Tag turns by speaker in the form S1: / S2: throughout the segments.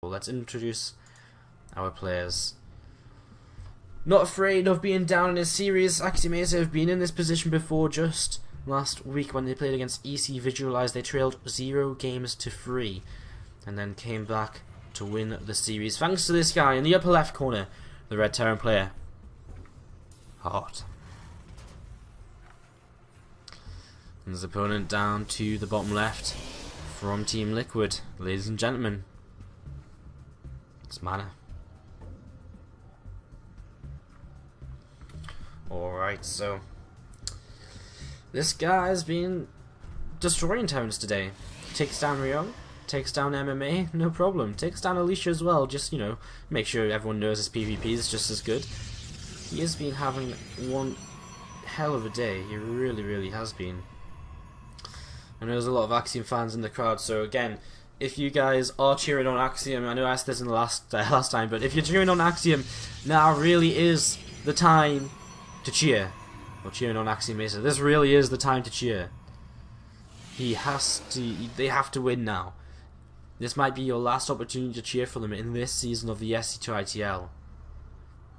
S1: Let's introduce our players. Not afraid of being down in a series. AxiomAcer have been in this position before. Just last week when they played against EC Visualize, they trailed 0-3 and then came back to win the series thanks to this guy in the upper left corner, the red Terran player. Hot. And his opponent down to the bottom left from Team Liquid, ladies and gentlemen. It's MaNa. Alright, so this guy's been destroying Terrans today. Takes down Rio, takes down MMA, no problem. Takes down Alicia as well, just, you know, make sure everyone knows his PvP is just as good. He has been having one hell of a day, he really has been. I know there's a lot of Axiom fans in the crowd, so again, if you guys are cheering on Axiom, I know I asked this in the last time, but if you're cheering on Axiom, now really is the time to cheer. Or cheering on AxiomAcer. This really is the time to cheer. They have to win now. This might be your last opportunity to cheer for them in this season of the SC2 ITL.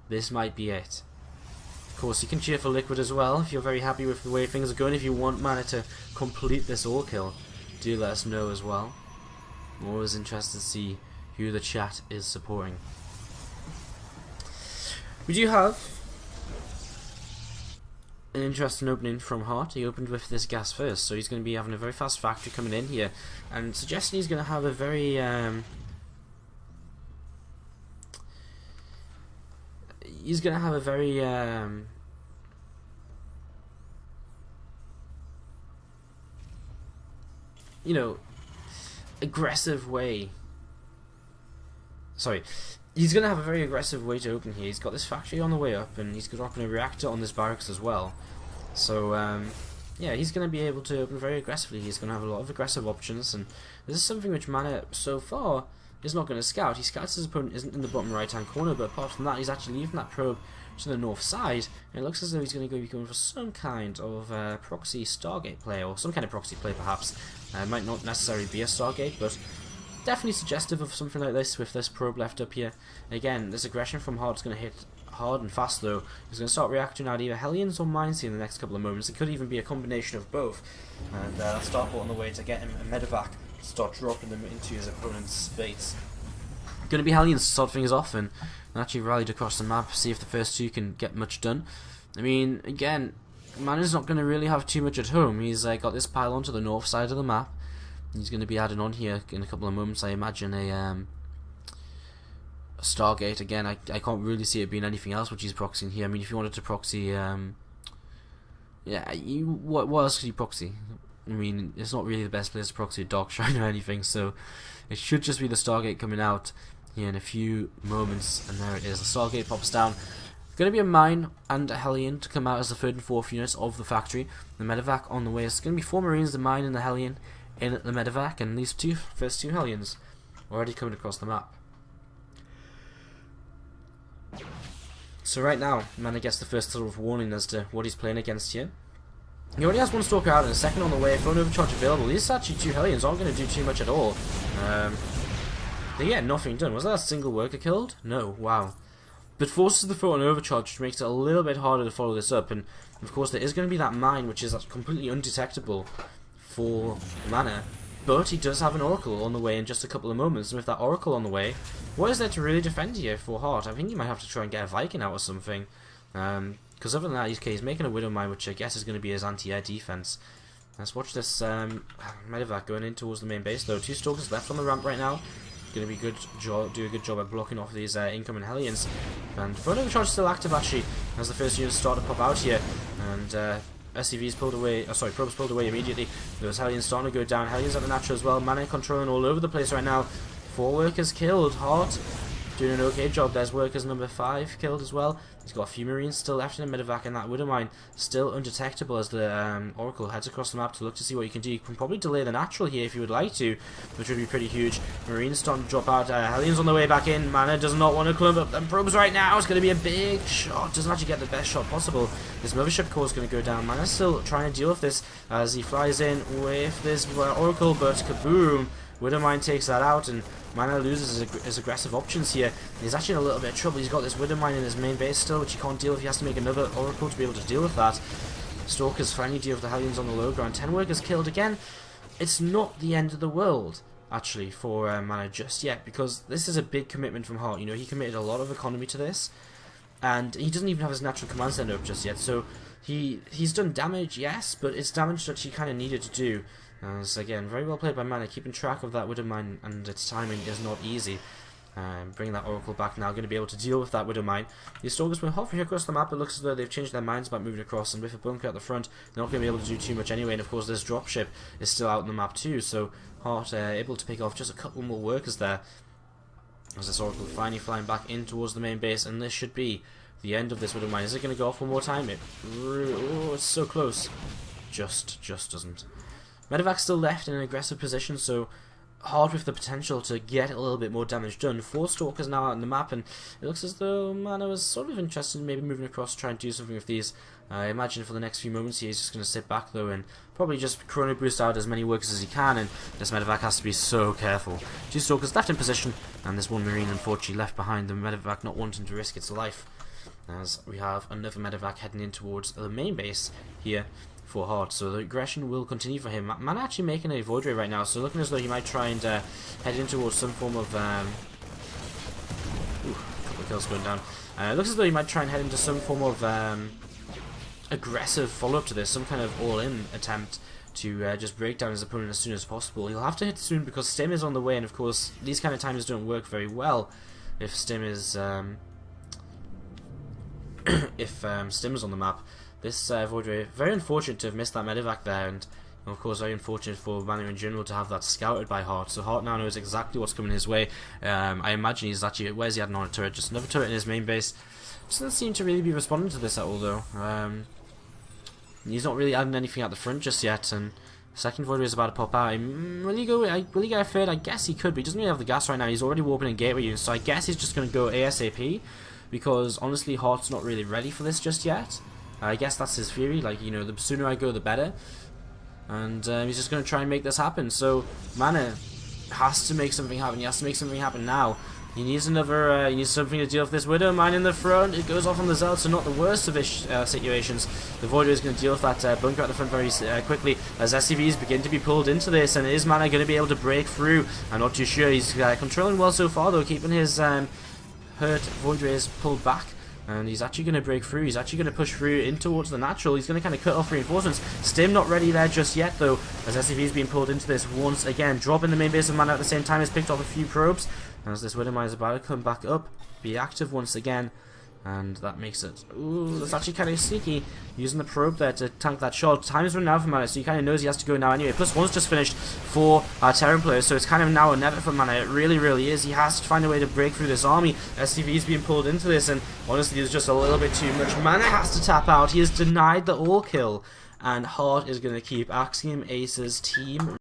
S1: This might be it. Of course, you can cheer for Liquid as well if you're very happy with the way things are going. If you want MaNa to complete this all kill, do let us know as well. I'm always interested to see who the chat is supporting. We do have an interesting opening from Hart. He opened with this gas first, so he's going to be having a very fast factory coming in here, and suggesting he's going to have a very you know, aggressive way. Sorry, he's going to have a very aggressive way to open here. He's got this factory on the way up, and he's dropping a reactor on this barracks as well. So yeah, he's going to be able to open very aggressively. He's going to have a lot of aggressive options, and this is something which MaNa so far is not going to scout. He scouts his opponent isn't in the bottom right hand corner, but apart from that, he's actually leaving that probe to the north side, and it looks as though he's going to be going for some kind of proxy Stargate play, or some kind of proxy play perhaps. Might not necessarily be a Stargate, but definitely suggestive of something like this with this probe left up here. Again, this aggression from Hard is going to hit hard and fast though. He's going to start reacting out either Hellions or Mines in the next couple of moments. It could even be a combination of both. And Starport on the way to get him a medevac to start dropping them into his opponent's space. Going to be Hellions to start things off and actually rallied across the map, see if the first two can get much done. I mean, again, MaNa's not going to really have too much at home. He's got this pylon to the north side of the map. He's going to be adding on here in a couple of moments, I imagine, a Stargate. Again, I can't really see it being anything else which he's proxying here. I mean, if you wanted to proxy, yeah, what else could you proxy? I mean, it's not really the best place to proxy a Dark Shrine or anything, so it should just be the Stargate coming out here in a few moments, and there it is. The Stargate pops down. Going to be a Mine and a Hellion to come out as the third and fourth units of the factory. The medevac on the way. It's going to be 4 Marines, the Mine and the Hellion in the medevac, and these first two Hellions already coming across the map. So right now, MaNa gets the first sort of warning as to what he's playing against here. He already has one Stalker out and a second on the way, phone overcharge available. These actually 2 Hellions aren't going to do too much at all. They get nothing done. Was that a single worker killed? No, wow. But forces the phone overcharge, which makes it a little bit harder to follow this up, and of course there is going to be that Mine, which is completely undetectable for MaNa, but he does have an Oracle on the way in just a couple of moments, and with that Oracle on the way, what is there to really defend here for Hart? I think he might have to try and get a Viking out or something, because other than that he's making a Widow Mine, which I guess is going to be his anti-air defense. Let's watch this medevac going in towards the main base though. 2 Stalkers left on the ramp right now. Going to be do a good job at blocking off these incoming Hellions, and phone overcharge is still active actually as the first units start to pop out here, and SCV's pulled away, probes pulled away immediately. Those Hellions starting to go down. Hellions at the natural as well. MaNa controlling all over the place right now. 4 workers killed. Hart doing an okay job. There's workers number 5 killed as well. He's got a few Marines still left in the medevac, and that Widow Mine still undetectable as the Oracle heads across the map to look to see what you can do. You can probably delay the natural here if you would like to, which would be pretty huge. Marines starting to drop out. Hellions on the way back in. MaNa does not want to clump up them probes right now. It's going to be a big shot. Doesn't actually get the best shot possible. This mothership core is going to go down. MaNa's still trying to deal with this as he flies in with this Oracle, but kaboom! Widowmine takes that out, and MaNa loses his aggressive options here. He's actually in a little bit of trouble. He's got this Widowmine in his main base still, which he can't deal with. He has to make another Oracle to be able to deal with that. Stalkers finally deal with the Hellions on the low ground. 10 workers killed again. It's not the end of the world, actually, for MaNa just yet, because this is a big commitment from Heart. You know, he committed a lot of economy to this, and he doesn't even have his natural command center up just yet, so he's done damage, yes, but it's damage that he kind of needed to do. As again, very well played by MaNa. Keeping track of that Widowmine and its timing is not easy. Bringing that Oracle back now, going to be able to deal with that Widowmine. The Stalkers were hovering across the map. It looks as though they've changed their minds about moving across, and with a bunker at the front, they're not going to be able to do too much anyway. And of course, this dropship is still out on the map too, so Heart able to pick off just a couple more workers there. As this Oracle finally flying back in towards the main base, and this should be the end of this Widowmine. Is it going to go off one more time? Oh, it's so close. Just doesn't. Medevac's still left in an aggressive position, so Heart with the potential to get a little bit more damage done. 4 Stalkers now out on the map, and it looks as though MaNa was sort of interested in maybe moving across to try and do something with these. I imagine for the next few moments he's just going to sit back though and probably just chrono boost out as many workers as he can, and this Medevac has to be so careful. 2 Stalkers left in position, and this 1 Marine unfortunately left behind, the Medevac not wanting to risk its life. As we have another Medevac heading in towards the main base here for Heart, so the aggression will continue for him. MaNa actually making a Void Ray right now, so looking as though he might try and head in towards some form of a couple of kills going down. Looks as though he might try and head into some form of aggressive follow-up to this, some kind of all-in attempt to just break down his opponent as soon as possible. He'll have to hit soon because Stim is on the way, and of course these kind of times don't work very well if Stim is Stim is on the map. This Void Ray, very unfortunate to have missed that Medevac there, and of course very unfortunate for MaNa in general to have that scouted by Heart. So Heart now knows exactly what's coming his way. I imagine he's actually, where's he adding on a turret? Just another turret in his main base. Doesn't seem to really be responding to this at all though. He's not really adding anything at the front just yet, and second Void Ray is about to pop out. Will he get a third? I guess he could, but he doesn't really have the gas right now. He's already warping in gateway units, so I guess he's just going to go ASAP, because honestly Heart's not really ready for this just yet. I guess that's his theory, like, you know, the sooner I go the better, and he's just going to try and make this happen. So MaNa has to make something happen. He has to make something happen now. He needs another, he needs something to deal with this Widowmine in the front. It goes off on the Zealot, so not the worst of his situations. The Void Ray is going to deal with that bunker at the front very quickly as SCVs begin to be pulled into this, and is MaNa going to be able to break through? I'm not too sure. He's controlling well so far though, keeping his hurt Void Rays pulled back. And he's actually going to break through. He's actually going to push through in towards the natural. He's going to kind of cut off reinforcements. Stim not ready there just yet, though, as SCV is being pulled into this once again. Dropping the main base of MaNa at the same time. Has picked off a few probes. As this Widowmine is about to come back up, be active once again. And that makes it... Ooh, that's actually kind of sneaky. Using the probe there to tank that shot. Time is running out for MaNa, so he kind of knows he has to go now anyway. Plus one's just finished for our Terran players, so it's kind of now or never for MaNa. It really is. He has to find a way to break through this army. SCV is being pulled into this, and honestly there's just a little bit too much. MaNa has to tap out. He is denied the all kill, and Heart is going to keep AxiomAcer's team